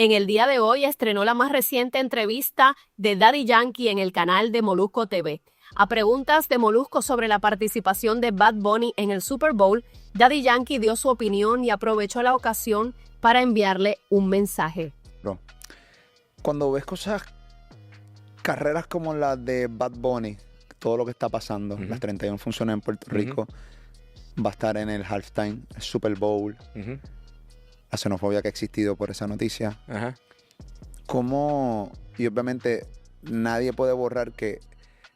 En el día de hoy estrenó la más reciente entrevista de Daddy Yankee en el canal de Molusco TV. A preguntas de Molusco sobre la participación de Bad Bunny en el Super Bowl, Daddy Yankee dio su opinión y aprovechó la ocasión para enviarle un mensaje. Cuando ves carreras como las de Bad Bunny, todo lo que está pasando, las 31 funciones en Puerto Rico, va a estar en el halftime, el Super Bowl, la xenofobia que ha existido por esa noticia. ¿Cómo? Y obviamente nadie puede borrar que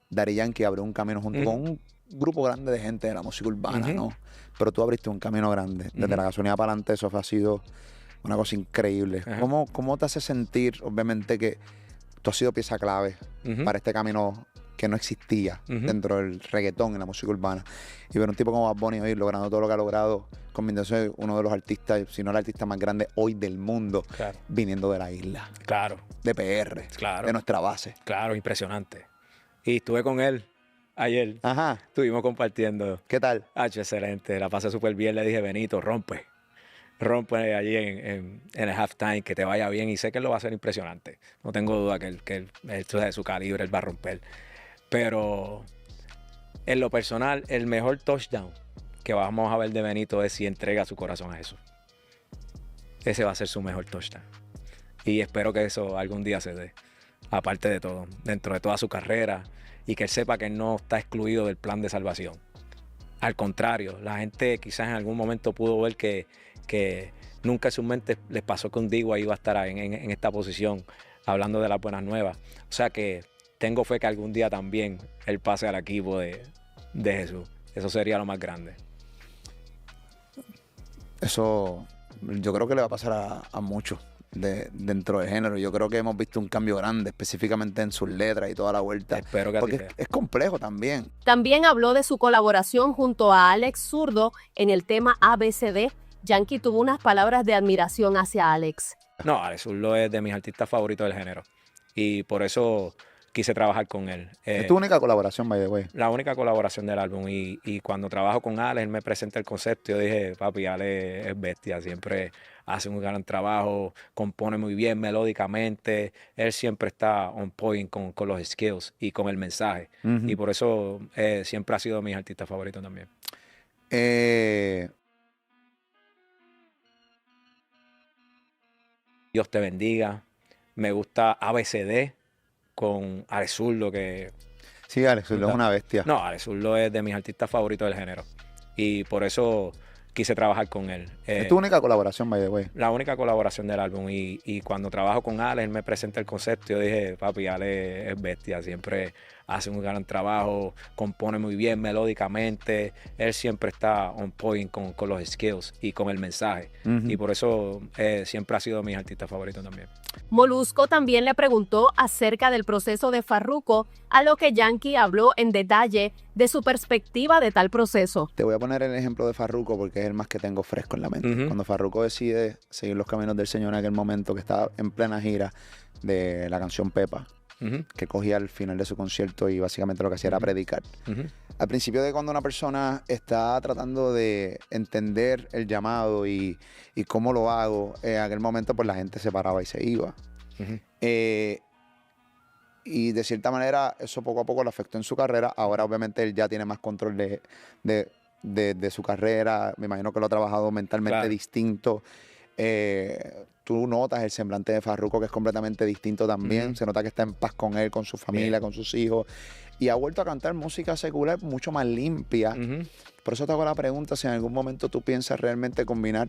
Daddy Yankee abrió un camino junto con un grupo grande de gente de la música urbana, ¿no? Pero tú abriste un camino grande. Desde la gasolina para adelante, eso ha sido una cosa increíble. ¿Cómo te hace sentir, obviamente, que tú has sido pieza clave para este camino que no existía dentro del reggaetón en la música urbana? Y ver un tipo como Bad Bunny hoy logrando todo lo que ha logrado, convirtiéndose en uno de los artistas, si no el artista más grande hoy del mundo, viniendo de la isla. Claro. De PR. Claro. De nuestra base. Claro, impresionante. Y estuve con él ayer. Estuvimos compartiendo. ¿Qué tal? Excelente. La pasé súper bien. Le dije, Benito, rompe allí en el halftime, que te vaya bien. Y sé que él lo va a hacer impresionante. No tengo duda que él de su calibre, él va a romper. Pero en lo personal, el mejor touchdown que vamos a ver de Benito es si entrega su corazón a Jesús. Ese va a ser su mejor touchdown. Y espero que eso algún día se dé. Aparte de todo, dentro de toda su carrera, y que él sepa que él no está excluido del plan de salvación. Al contrario, la gente quizás en algún momento pudo ver que nunca en su mente les pasó que un Digua iba a estar en esta posición hablando de las buenas nuevas. O sea que tengo fe que algún día también él pase al equipo de Jesús. Eso sería lo más grande. Eso yo creo que le va a pasar a muchos dentro del género. Yo creo que hemos visto un cambio grande, específicamente en sus letras y toda la vuelta. Espero que porque es complejo también. También habló de su colaboración junto a Alex Zurdo en el tema ABCD. Yankee tuvo unas palabras de admiración hacia Alex. No, Alex Zurdo es de mis artistas favoritos del género. Y por eso quise trabajar con él. Es tu única colaboración, by the way. La única colaboración del álbum. Y cuando trabajo con Alex, él me presenta el concepto. Yo dije, papi, Alex es bestia. Siempre hace un gran trabajo, compone muy bien melódicamente. Él siempre está on point con los skills y con el mensaje. Y por eso siempre ha sido de mis artistas favoritos también. Dios te bendiga. Me gusta ABCD con Alex Zurdo, que... Sí, Alex Zurdo es una bestia. No, Alex Zurdo es de mis artistas favoritos del género. Y por eso quise trabajar con él. Es tu única colaboración, by the way. La única colaboración del álbum. Y cuando trabajo con Alex, él me presenta el concepto. Yo dije, papi, Alex es bestia. Siempre hace un gran trabajo, compone muy bien melódicamente. Él siempre está on point con los skills y con el mensaje. Y por eso siempre ha sido de mis artistas favoritos también. Molusco también le preguntó acerca del proceso de Farruko, a lo que Yankee habló en detalle de su perspectiva de tal proceso. Te voy a poner el ejemplo de Farruko porque es el más que tengo fresco en la mente. Cuando Farruko decide seguir los caminos del Señor en aquel momento, que estaba en plena gira de la canción Pepa, que cogía al final de su concierto y básicamente lo que hacía era predicar. Al principio de cuando una persona está tratando de entender el llamado y cómo lo hago, en aquel momento pues la gente se paraba y se iba. Y de cierta manera eso poco a poco lo afectó en su carrera. Ahora obviamente él ya tiene más control de su carrera. Me imagino que lo ha trabajado mentalmente distinto. Tú notas el semblante de Farruko que es completamente distinto también. Se nota que está en paz con él, con su familia, con sus hijos. Y ha vuelto a cantar música secular mucho más limpia. Por eso te hago la pregunta si en algún momento tú piensas realmente combinar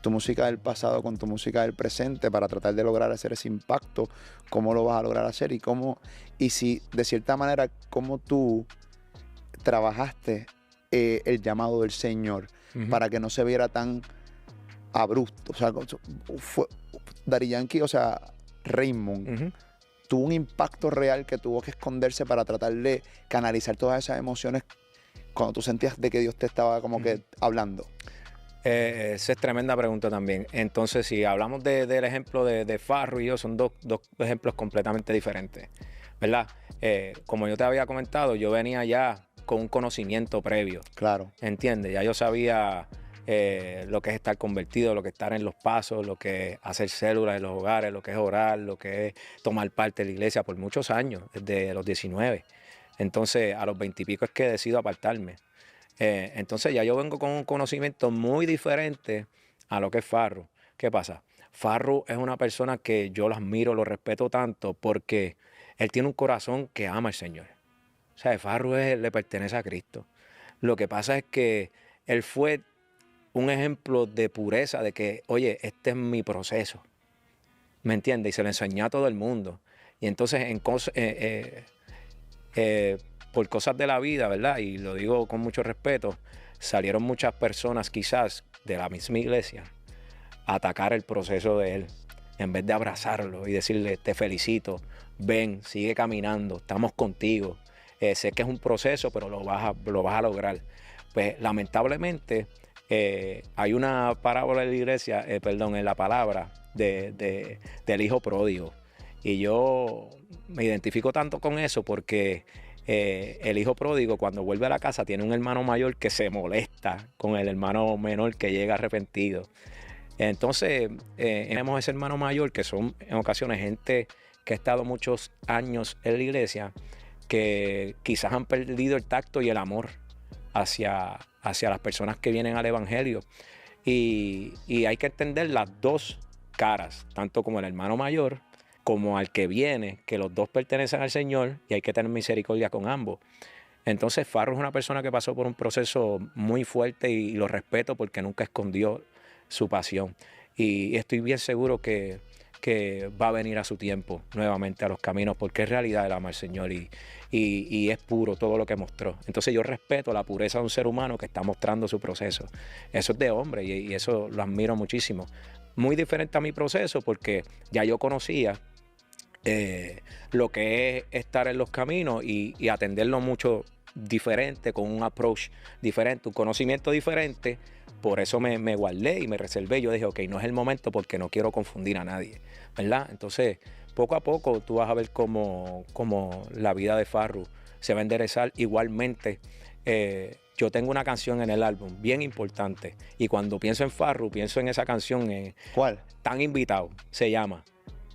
tu música del pasado con tu música del presente para tratar de lograr hacer ese impacto. ¿Cómo lo vas a lograr hacer? Y si de cierta manera, cómo tú trabajaste el llamado del Señor para que no se viera tan abrupto. O sea, fue Daddy Yankee, o sea, Raymond, tuvo un impacto real que tuvo que esconderse para tratar de canalizar todas esas emociones cuando tú sentías de que Dios te estaba como que hablando. Esa es tremenda pregunta también. Entonces, si hablamos del ejemplo de Farru y yo, son dos ejemplos completamente diferentes, ¿verdad? Como yo te había comentado, yo venía ya con un conocimiento previo. Claro. ¿Entiendes? Ya yo sabía lo que es estar convertido, lo que es estar en los pasos, lo que es hacer células en los hogares, lo que es orar, lo que es tomar parte de la iglesia por muchos años, desde los 19. Entonces, a los 20 y pico es que decido apartarme. Entonces, ya yo vengo con un conocimiento muy diferente a lo que es Farru. ¿Qué pasa? Farru es una persona que yo lo admiro, lo respeto tanto porque él tiene un corazón que ama al Señor. O sea, Farru le pertenece a Cristo. Lo que pasa es que él fue un ejemplo de pureza, de que, oye, este es mi proceso. ¿Me entiendes? Y se lo enseñó a todo el mundo. Y entonces, por cosas de la vida, ¿verdad? Y lo digo con mucho respeto, salieron muchas personas quizás de la misma iglesia a atacar el proceso de él, en vez de abrazarlo y decirle, te felicito, ven, sigue caminando, estamos contigo. Sé que es un proceso, pero lo vas a lograr. Pues lamentablemente hay una parábola en la iglesia, en la palabra del hijo pródigo. Y yo me identifico tanto con eso porque el hijo pródigo cuando vuelve a la casa tiene un hermano mayor que se molesta con el hermano menor que llega arrepentido. Entonces tenemos ese hermano mayor que son en ocasiones gente que ha estado muchos años en la iglesia, que quizás han perdido el tacto y el amor hacia las personas que vienen al evangelio. Y hay que entender las dos caras, tanto como el hermano mayor como al que viene, que los dos pertenecen al Señor y hay que tener misericordia con ambos. Entonces Farru es una persona que pasó por un proceso muy fuerte y lo respeto porque nunca escondió su pasión. Y estoy bien seguro que va a venir a su tiempo nuevamente a los caminos, porque en realidad él ama al Señor y es puro todo lo que mostró. Entonces yo respeto la pureza de un ser humano que está mostrando su proceso. Eso es de hombre y eso lo admiro muchísimo. Muy diferente a mi proceso porque ya yo conocía lo que es estar en los caminos y atenderlo mucho diferente, con un approach diferente, un conocimiento diferente. Por eso me guardé y me reservé. Yo dije, ok, no es el momento porque no quiero confundir a nadie, ¿verdad? Entonces, poco a poco tú vas a ver cómo la vida de Farru se va a enderezar. Igualmente, yo tengo una canción en el álbum bien importante. Y cuando pienso en Farru, pienso en esa canción. ¿Cuál? Tan Invitado, se llama.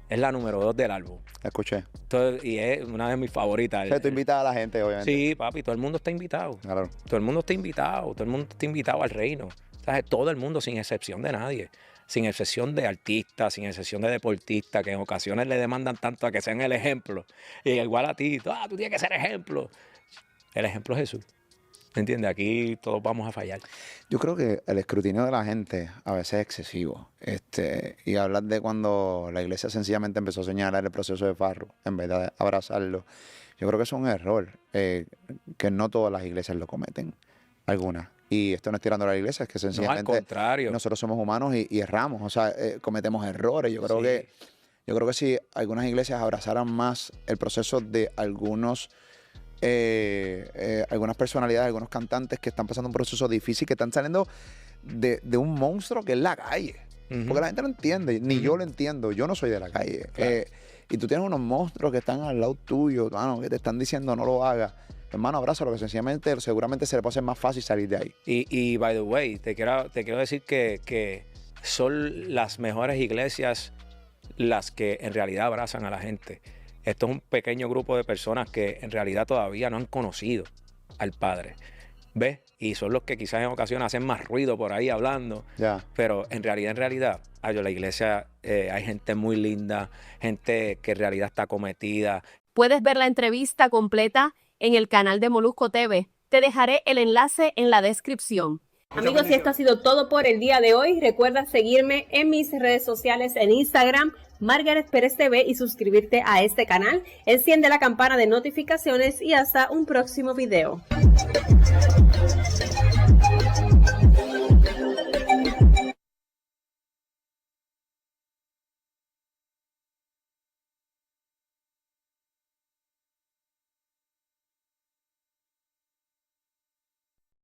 Es la número 2 del álbum. La escuché. Entonces, y es una de mis favoritas. O sea, tú invitas a la gente, obviamente. Sí, papi, todo el mundo está invitado. Claro. Todo el mundo está invitado al reino. ¿Sabes? Todo el mundo, sin excepción de nadie. Sin excepción de artistas, sin excepción de deportistas, que en ocasiones le demandan tanto a que sean el ejemplo. Y igual a ti, tú tienes que ser ejemplo. El ejemplo es Jesús. ¿Me entiendes? Aquí todos vamos a fallar. Yo creo que el escrutinio de la gente a veces es excesivo. Y hablar de cuando la iglesia sencillamente empezó a señalar el proceso de Farru en vez de abrazarlo. Yo creo que eso es un error, que no todas las iglesias lo cometen. Algunas. Y esto no es tirando a la iglesia, es que sencillamente no, al contrario. Nosotros somos humanos y erramos, o sea, cometemos errores. Yo creo que si algunas iglesias abrazaran más el proceso de algunas personalidades, algunos cantantes que están pasando un proceso difícil, que están saliendo de un monstruo que es la calle. Porque la gente no entiende, ni yo lo entiendo, yo no soy de la calle. Claro. Y tú tienes unos monstruos que están al lado tuyo, hermano, que te están diciendo no lo hagas. Hermano, abrázalo, que sencillamente seguramente se le puede hacer más fácil salir de ahí. Y by the way, te quiero decir que son las mejores iglesias las que en realidad abrazan a la gente. Esto es un pequeño grupo de personas que en realidad todavía no han conocido al Padre. ¿Ves? Y son los que quizás en ocasiones hacen más ruido por ahí hablando. Yeah. Pero en realidad, la iglesia hay gente muy linda, gente que en realidad está cometida. Puedes ver la entrevista completa en el canal de Molusco TV. Te dejaré el enlace en la descripción. Amigos, y esto ha sido todo por el día de hoy. Recuerda seguirme en mis redes sociales en Instagram, Margaret Pérez TV, y suscribirte a este canal. Enciende la campana de notificaciones y hasta un próximo video.